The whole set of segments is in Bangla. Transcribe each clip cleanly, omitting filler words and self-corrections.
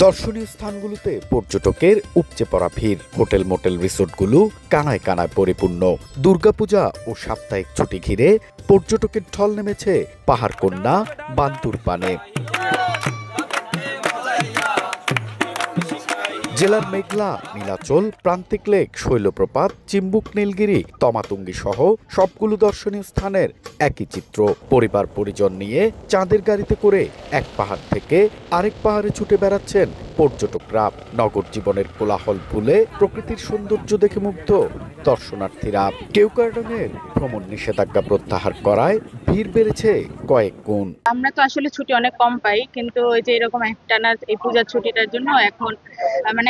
দর্শনীয় স্থানগুলোতে পর্যটকের উপচে পড়া ভিড়। হোটেল মোটেল রিসোর্টগুলো কানায় কানায় পরিপূর্ণ। দুর্গাপূজা ও সাপ্তাহিক ছুটি ঘিরে পর্যটকের ঢল নেমেছে পাহাড়কন্যা বান্দরবানে। জেলার মেঘলা, নীলাচল, প্রান্তিক লেক, শৈলপ্রপাত, চিম্বুক, নীলগিরি, তমাতুঙ্গি সহ সবগুলো দর্শনীয় স্থানের একই চিত্র। পরিবার পরিজন নিয়ে চাঁদের গাড়িতে করে এক পাহাড় থেকে আরেক পাহাড়ে ছুটে বেড়াচ্ছেন পর্যটকরা। নগর জীবনের কোলাহল ভুলে প্রকৃতির সৌন্দর্য দেখে মুগ্ধ দর্শনার্থীরা। কেওক্রাডাঙের ভ্রমণ নিষেধাজ্ঞা প্রত্যাহার করায় ভিড় বেড়েছে কয়েক গুণ। আমরা তো আসলে ছুটি অনেক কম পাই, কিন্তু ওই যে এরকম একটানা এই পূজার ছুটিটার জন্য এখন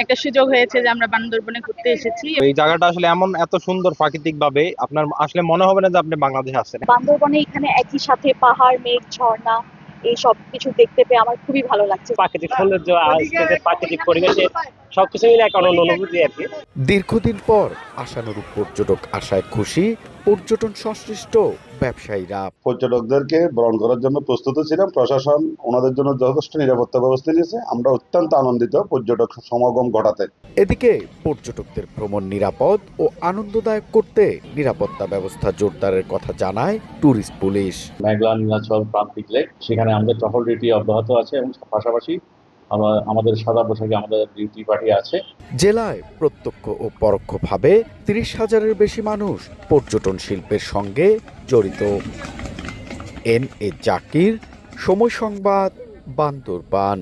একটা সুযোগ হয়েছে যে আমরা বান্দরবনে ঘুরতে এসেছি। এই জায়গাটা আসলে এত সুন্দর প্রাকৃতিক ভাবে আপনার আসলে মনে হবে না যে আপনি বাংলাদেশে আছেন। বান্দরবনে এখানে একই সাথে পাহাড়, মেঘ, ঝর্ণা এই সব কিছু দেখতে পেয়ে আমার খুবই ভালো লাগছে। প্রাকৃতিক সৌন্দর্য, প্রাকৃতিক পরিবেশে সবকিছু মিলে এক অনন্য অনুভূতি আর কি। দীর্ঘদিন পর আশানুরূপ পর্যটক আশায় খুশি পর্যটন সংশ্লিষ্ট ব্যবসায়ীরা। পর্যটকদেরকে বরণ করার জন্য প্রস্তুত ছিলাম। প্রশাসন ওনাদের জন্য যথেষ্ট নিরাপত্তা ব্যবস্থা নিয়েছে। আমরা অত্যন্ত আনন্দিত পর্যটক সমাগম ঘটাতে। এদিকে পর্যটকদের ভ্রমণ নিরাপদ ও আনন্দদায়ক করতে নিরাপত্তা ব্যবস্থা জোরদারের কথা জানায় ট্যুরিস্ট পুলিশ। মেঘলা, নীলাচল, প্রান্তিক লেক, সেখানে আমাদের টহল ডিউটি অব্যাহত আছে এবং পাশাপাশি আমাদের সাদা পোশাকে আমাদের ডিউটি পার্টি আছে। জেলায় প্রত্যক্ষ ও পরোক্ষভাবে ৩০,০০০-এর বেশি মানুষ পর্যটন শিল্পের সঙ্গে জড়িত। এন এ জাকির, সময় সংবাদ, বান্দরবান।